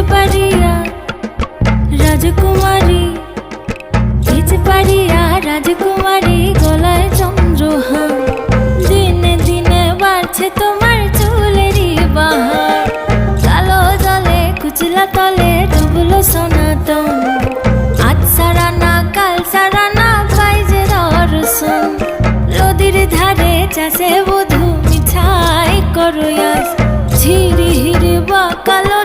পারিয়া রাজকুমারী, তেজ পারিয়া রাজকুমারী, গলায় চন্দ্রহার। দিনে দিনে বাড়ছে তোমার চুলেরই বাহার, কালো জলে কুচলা তলে ডুবলো সনাতন। আজ সারা না কাল সারা না পাই যে দর্শন, নদীর ধারে চাষে বধূ মিঠাই করো আস। ঝিরি হিরি বা কালো